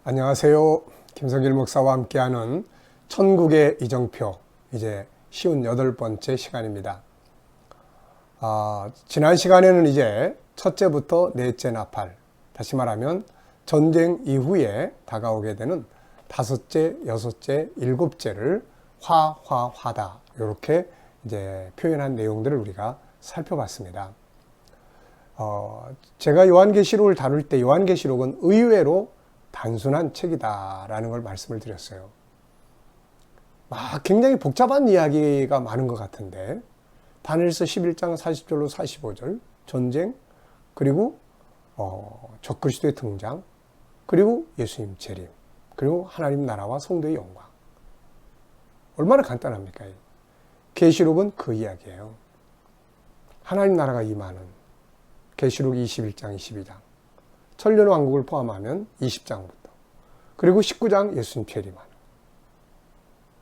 안녕하세요. 김성길 목사와 함께하는 천국의 이정표, 이제 58번째 시간입니다. 지난 시간에는 이제 첫째부터 넷째 나팔, 다시 말하면 전쟁 이후에 다가오게 되는 다섯째, 여섯째, 일곱째를 화다 이렇게 이제 표현한 내용들을 우리가 살펴봤습니다. 제가 요한계시록을 다룰 때 요한계시록은 의외로 단순한 책이다라는 걸 말씀을 드렸어요. 굉장히 복잡한 이야기가 많은 것 같은데 다니엘서 11장 40절로 45절 전쟁, 그리고 적그리스도의 등장, 그리고 예수님 재림, 그리고 하나님 나라와 성도의 영광. 얼마나 간단합니까? 계시록은 그 이야기예요. 하나님 나라가 임하는 계시록 21장 22장, 천년왕국을 포함하면 20장부터, 그리고 19장 예수님 재림하는.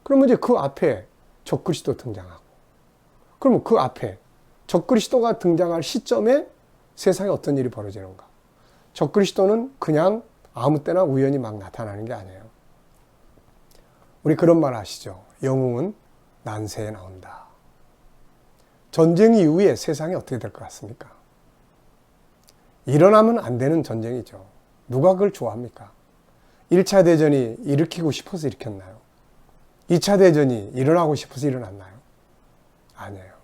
그러면 이제 그 앞에 적그리스도 등장하고, 그러면 그 앞에 적그리스도가 등장할 시점에 세상에 어떤 일이 벌어지는가? 적그리스도는 그냥 아무 때나 우연히 막 나타나는 게 아니에요. 우리 그런 말 아시죠? 영웅은 난세에 나온다. 전쟁 이후에 세상이 어떻게 될 것 같습니까? 일어나면 안 되는 전쟁이죠. 누가 그걸 좋아합니까? 1차 대전이 일으키고 싶어서 일으켰나요? 2차 대전이 일어나고 싶어서 일어났나요? 아니에요.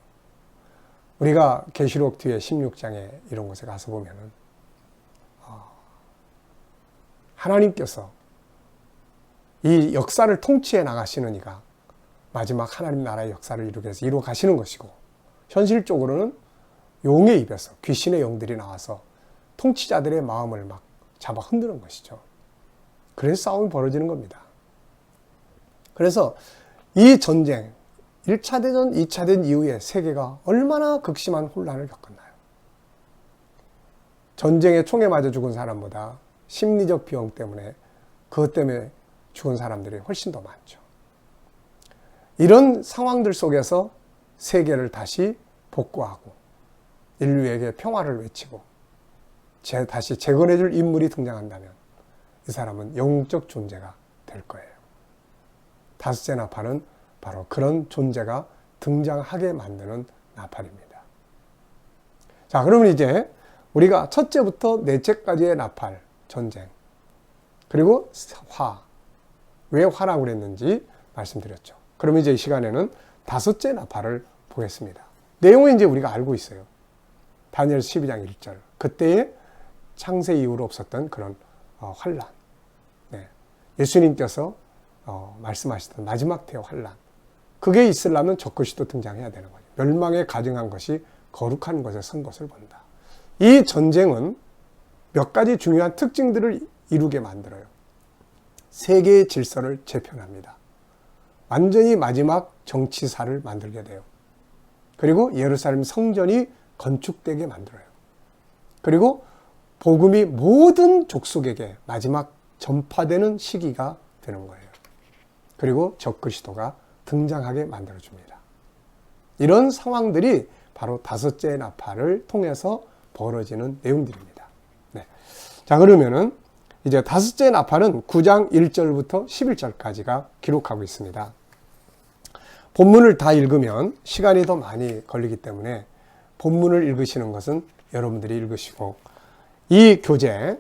우리가 계시록 뒤에 16장에 이런 곳에 가서 보면은 하나님께서 이 역사를 통치해 나가시는 이가 마지막 하나님 나라의 역사를 이루기 위해서 이루어 가시는 것이고, 현실적으로는 용의 입에서 귀신의 영들이 나와서 통치자들의 마음을 막 잡아 흔드는 것이죠. 그래서 싸움이 벌어지는 겁니다. 그래서 이 전쟁, 1차 대전, 2차 대전 이후에 세계가 얼마나 극심한 혼란을 겪었나요? 전쟁에 총에 맞아 죽은 사람보다 심리적 비용 때문에, 그것 때문에 죽은 사람들이 훨씬 더 많죠. 이런 상황들 속에서 세계를 다시 복구하고 인류에게 평화를 외치고 다시 재건해줄 인물이 등장한다면 이 사람은 영적 존재가 될 거예요. 다섯째 나팔은 바로 그런 존재가 등장하게 만드는 나팔입니다. 자, 그러면 이제 우리가 첫째부터 넷째까지의 나팔, 전쟁, 그리고 화, 왜 화라고 그랬는지 말씀드렸죠. 그럼 이제 이 시간에는 다섯째 나팔을 보겠습니다. 내용은 이제 우리가 알고 있어요. 다니엘서 12장 1절. 그때의 창세 이후로 없었던 그런 환란. 네. 예수님께서 말씀하시던 마지막 때의 환란. 그게 있으려면 적그리스도 등장해야 되는 거예요. 멸망에 가증한 것이 거룩한 것에 선 것을 본다. 이 전쟁은 몇 가지 중요한 특징들을 이루게 만들어요. 세계의 질서를 재편합니다. 완전히 마지막 정치사를 만들게 돼요. 그리고 예루살렘 성전이 건축되게 만들어요. 그리고 복음이 모든 족속에게 마지막 전파되는 시기가 되는 거예요. 그리고 적그리스도가 등장하게 만들어줍니다. 이런 상황들이 바로 다섯째 나팔을 통해서 벌어지는 내용들입니다. 네. 자, 그러면은 이제 다섯째 나팔은 9장 1절부터 11절까지가 기록하고 있습니다. 본문을 다 읽으면 시간이 더 많이 걸리기 때문에 본문을 읽으시는 것은 여러분들이 읽으시고, 이 교재,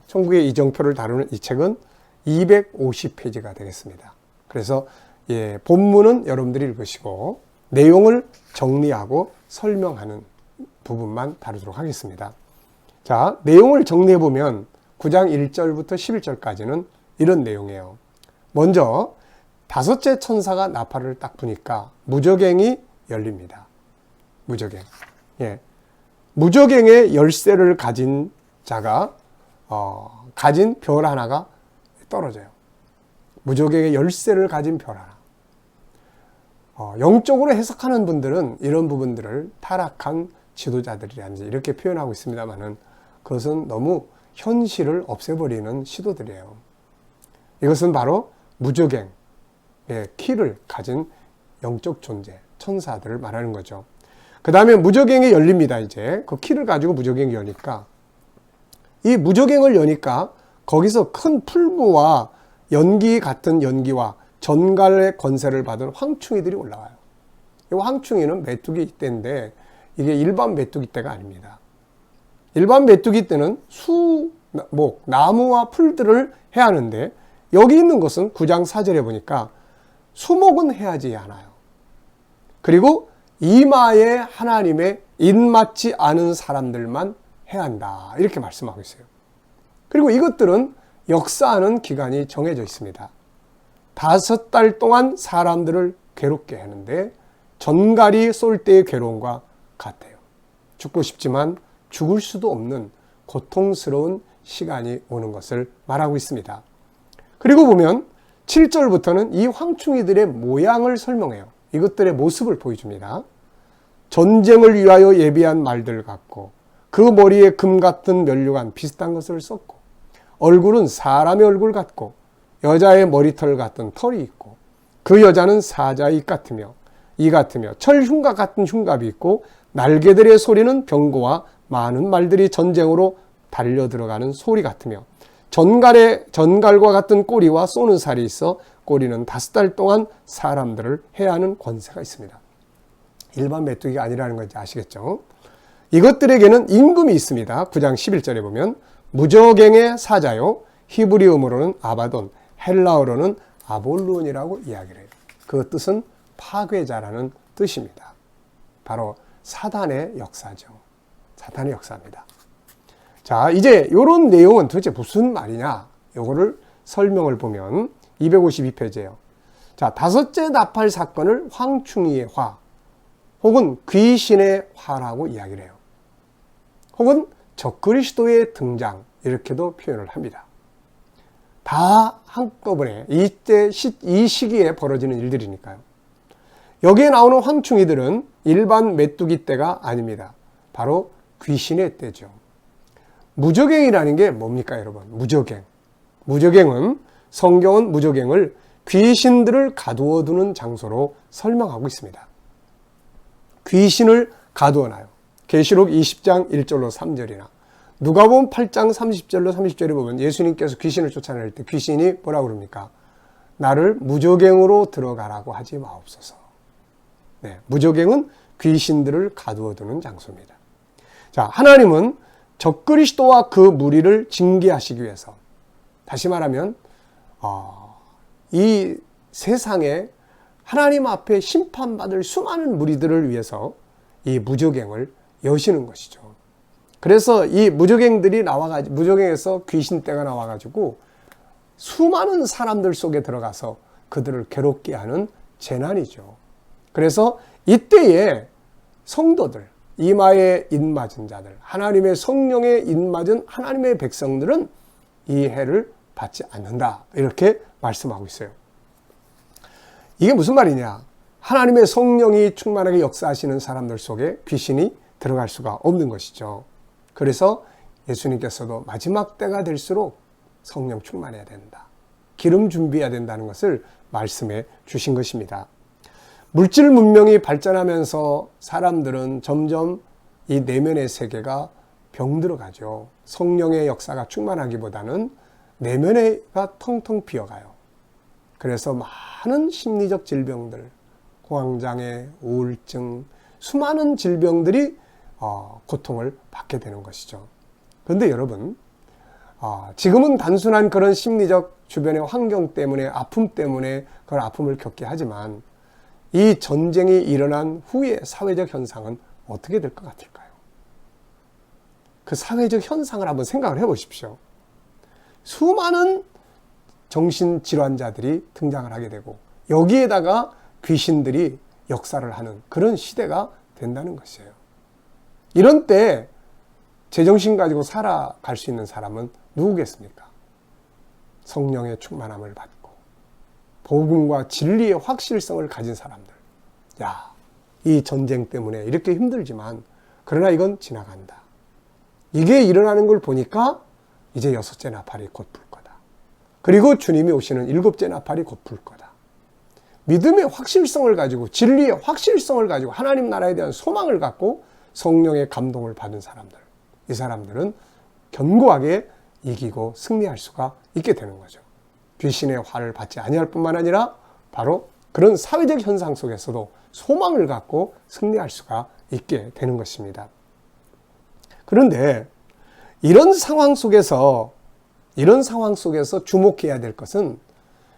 천국의 이정표를 다루는 이 책은 250페이지가 되겠습니다. 그래서 본문은 여러분들이 읽으시고 내용을 정리하고 설명하는 부분만 다루도록 하겠습니다. 자, 내용을 정리해보면 9장 1절부터 11절까지는 이런 내용이에요. 먼저 다섯째 천사가 나팔을 딱 부니까 무저갱이 열립니다. 무저갱. 무저갱의 열쇠를 가진 자가 가진 별 하나가 떨어져요. 무저갱의 열쇠를 가진 별 하나. 영적으로 해석하는 분들은 이런 부분들을 타락한 지도자들이라든지 이렇게 표현하고 있습니다만은 그것은 너무 현실을 없애버리는 시도들이에요. 이것은 바로 무저갱의 키를 가진 영적 존재, 천사들을 말하는 거죠. 그 다음에 무저갱이 열립니다. 이제 그 키를 가지고 무저갱이 여니까, 이 무저갱을 여니까 거기서 큰 풀무와 연기 같은 연기와 전갈의 권세를 받은 황충이들이 올라와요. 이 황충이는 메뚜기 떼인데 이게 일반 메뚜기 떼가 아닙니다. 일반 메뚜기 떼는 수목, 나무와 풀들을 해야 하는데 여기 있는 것은 9장 4절에 보니까 수목은 해야지 않아요. 그리고 이마에 하나님의 입맞지 않은 사람들만 해야 한다. 이렇게 말씀하고 있어요. 그리고 이것들은 역사하는 기간이 정해져 있습니다. 5달 동안 사람들을 괴롭게 하는데 전갈이 쏠 때의 괴로움과 같아요. 죽고 싶지만 죽을 수도 없는 고통스러운 시간이 오는 것을 말하고 있습니다. 그리고 보면 7절부터는 이 황충이들의 모양을 설명해요. 이것들의 모습을 보여줍니다. 전쟁을 위하여 예비한 말들 같고 그 머리에 금 같은 면류관 비슷한 것을 썼고 얼굴은 사람의 얼굴 같고 여자의 머리털 같은 털이 있고 그 여자는 사자의 입 같으며 철 흉갑 같은 흉갑이 있고 날개들의 소리는 병거와 많은 말들이 전쟁으로 달려 들어가는 소리 같으며 전갈과 같은 꼬리와 쏘는 살이 있어 꼬리는 5달 동안 사람들을 해야 하는 권세가 있습니다. 일반 메뚜기가 아니라는 건지 아시겠죠? 이것들에게는 임금이 있습니다. 9장 11절에 보면 무저갱의 사자요 히브리어로는 아바돈, 헬라어로는 아볼론이라고 이야기를 해요. 그 뜻은 파괴자라는 뜻입니다. 바로 사단의 역사죠. 사탄의 역사입니다. 자, 이제 이런 내용은 도대체 무슨 말이냐? 요거를 설명을 보면 252페이지예요. 자, 5째 나팔 사건을 황충이의 화 혹은 귀신의 화라고 이야기를 해요. 혹은 적그리스도의 등장 이렇게도 표현을 합니다. 다 한꺼번에 이 시기에 벌어지는 일들이니까요. 여기에 나오는 황충이들은 일반 메뚜기 떼가 아닙니다. 바로 귀신의 떼죠. 무저갱이라는 게 뭡니까, 여러분? 무저갱. 무저갱은 성경은 무저갱을 귀신들을 가두어 두는 장소로 설명하고 있습니다. 귀신을 가두어 놔요. 계시록 20장 1절로 3절이나 누가복음 8장 30절로 30절에 보면 예수님께서 귀신을 쫓아낼 때 귀신이 뭐라고 그럽니까? 나를 무저갱으로 들어가라고 하지 마옵소서. 네, 무저갱은 귀신들을 가두어 두는 장소입니다. 자, 하나님은 적그리스도와 그 무리를 징계하시기 위해서, 다시 말하면 이 세상에 하나님 앞에 심판받을 수많은 무리들을 위해서 이 무저갱을 여시는 것이죠. 그래서 이 무저갱들이 나와가지고, 무저갱에서 귀신떼가 나와가지고 수많은 사람들 속에 들어가서 그들을 괴롭게 하는 재난이죠. 그래서 이때에 성도들, 이마에 입맞은 자들, 하나님의 성령에 입맞은 하나님의 백성들은 이 해를 받지 않는다. 이렇게 말씀하고 있어요. 이게 무슨 말이냐? 하나님의 성령이 충만하게 역사하시는 사람들 속에 귀신이 들어갈 수가 없는 것이죠. 그래서 예수님께서도 마지막 때가 될수록 성령 충만해야 된다. 기름 준비해야 된다는 것을 말씀해 주신 것입니다. 물질 문명이 발전하면서 사람들은 점점 이 내면의 세계가 병들어가죠. 성령의 역사가 충만하기보다는 내면에가 텅텅 비어가요. 그래서 많은 심리적 질병들, 공황장애, 우울증, 수많은 질병들이 고통을 받게 되는 것이죠. 그런데 여러분, 지금은 단순한 그런 심리적 주변의 환경 때문에, 아픔 때문에 그런 아픔을 겪게 하지만 이 전쟁이 일어난 후의 사회적 현상은 어떻게 될 것 같을까요? 그 사회적 현상을 한번 생각을 해 보십시오. 수많은 정신질환자들이 등장을 하게 되고 여기에다가 귀신들이 역사를 하는 그런 시대가 된다는 것이에요. 이런 때 제정신 가지고 살아갈 수 있는 사람은 누구겠습니까? 성령의 충만함을 받고 복음과 진리의 확실성을 가진 사람들. 야, 이 전쟁 때문에 이렇게 힘들지만 그러나 이건 지나간다. 이게 일어나는 걸 보니까 이제 6째 나팔이 곧 불 거다. 그리고 주님이 오시는 7째 나팔이 곧 불 거다. 믿음의 확실성을 가지고, 진리의 확실성을 가지고, 하나님 나라에 대한 소망을 갖고 성령의 감동을 받은 사람들, 이 사람들은 견고하게 이기고 승리할 수가 있게 되는 거죠. 귀신의 화를 받지 아니할 뿐만 아니라 바로 그런 사회적 현상 속에서도 소망을 갖고 승리할 수가 있게 되는 것입니다. 그런데 이런 상황 속에서 주목해야 될 것은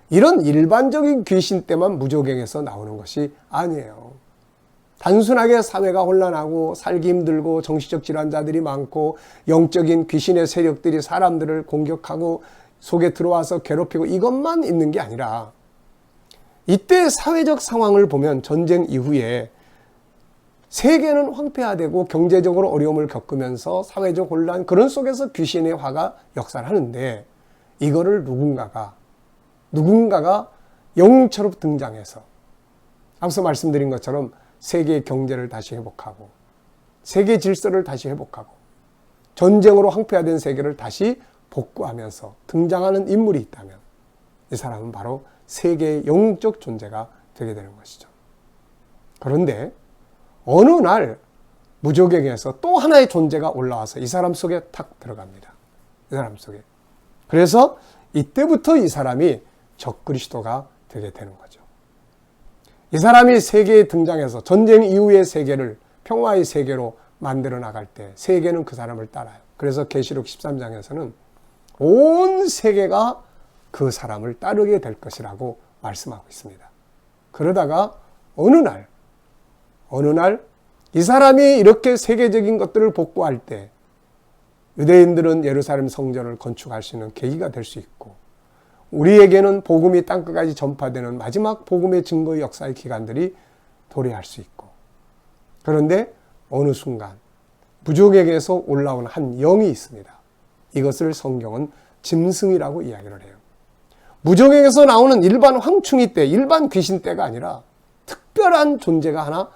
이런 일반적인 귀신 때만 무조갱에서 나오는 것이 아니에요. 단순하게 사회가 혼란하고 살기 힘들고 정신적 질환자들이 많고 영적인 귀신의 세력들이 사람들을 공격하고 속에 들어와서 괴롭히고 이것만 있는 게 아니라 이때 사회적 상황을 보면 전쟁 이후에 세계는 황폐화되고 경제적으로 어려움을 겪으면서 사회적 혼란 그런 속에서 귀신의 화가 역사를 하는데 이거를 누군가가 영웅처럼 등장해서 앞서 말씀드린 것처럼 세계의 경제를 다시 회복하고 세계 질서를 다시 회복하고 전쟁으로 황폐화된 세계를 다시 복구하면서 등장하는 인물이 있다면 이 사람은 바로 세계의 영웅적 존재가 되게 되는 것이죠. 그런데 어느 날 무조갱에서 또 하나의 존재가 올라와서 이 사람 속에 탁 들어갑니다. 이 사람 속에. 그래서 이때부터 이 사람이 적그리스도가 되게 되는 거죠. 이 사람이 세계에 등장해서 전쟁 이후의 세계를 평화의 세계로 만들어 나갈 때 세계는 그 사람을 따라요. 그래서 계시록 13장에서는 온 세계가 그 사람을 따르게 될 것이라고 말씀하고 있습니다. 그러다가 어느 날 이 사람이 이렇게 세계적인 것들을 복구할 때 유대인들은 예루살렘 성전을 건축할 수 있는 계기가 될 수 있고 우리에게는 복음이 땅끝까지 전파되는 마지막 복음의 증거의 역사의 기간들이 도래할 수 있고 그런데 어느 순간 무조갱에서 올라온 한 영이 있습니다. 이것을 성경은 짐승이라고 이야기를 해요. 무조갱에서 나오는 일반 황충이 때, 일반 귀신 때가 아니라 특별한 존재가 하나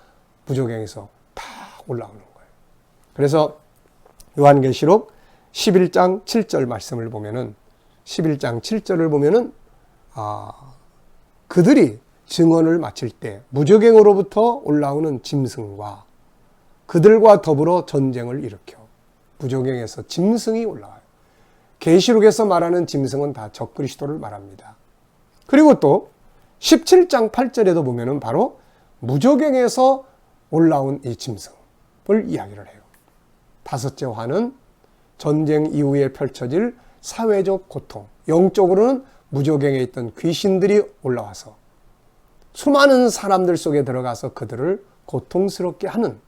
무조갱에서 다 올라오는 거예요. 그래서 요한계시록 11장 7절 말씀을 보면은 11장 7절을 보면은 그들이 증언을 마칠 때 무조갱으로부터 올라오는 짐승과 그들과 더불어 전쟁을 일으켜 무조갱에서 짐승이 올라와요. 계시록에서 말하는 짐승은 다 적그리스도를 말합니다. 그리고 또 17장 8절에도 보면은 바로 무조갱에서 올라온 이 짐승을 이야기를 해요. 다섯째 화는 전쟁 이후에 펼쳐질 사회적 고통, 영적으로는 무조갱에 있던 귀신들이 올라와서 수많은 사람들 속에 들어가서 그들을 고통스럽게 하는,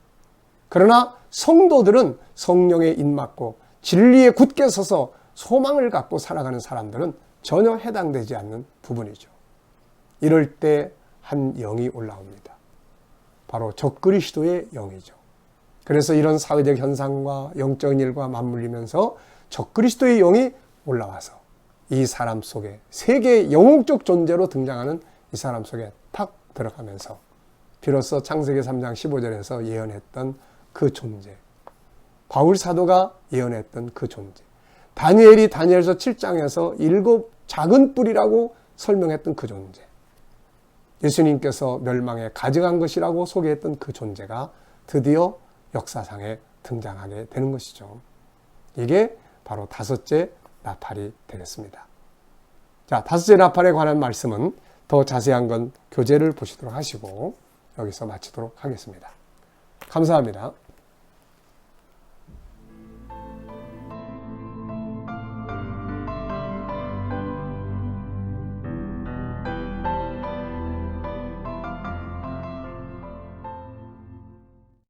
그러나 성도들은 성령에 입맞고 진리에 굳게 서서 소망을 갖고 살아가는 사람들은 전혀 해당되지 않는 부분이죠. 이럴 때 한 영이 올라옵니다. 바로 적그리스도의 영이죠. 그래서 이런 사회적 현상과 영적인 일과 맞물리면서 적그리스도의 영이 올라와서 이 사람 속에 세계의 영웅적 존재로 등장하는 이 사람 속에 탁 들어가면서 비로소 창세기 3장 15절에서 예언했던 그 존재, 바울 사도가 예언했던 그 존재, 다니엘이 다니엘서 7장에서 7 작은 뿔이라고 설명했던 그 존재, 예수님께서 멸망에 가증한 것이라고 소개했던 그 존재가 드디어 역사상에 등장하게 되는 것이죠. 이게 바로 다섯째 나팔이 되겠습니다. 자, 다섯째 나팔에 관한 말씀은 더 자세한 건 교재를 보시도록 하시고 여기서 마치도록 하겠습니다. 감사합니다.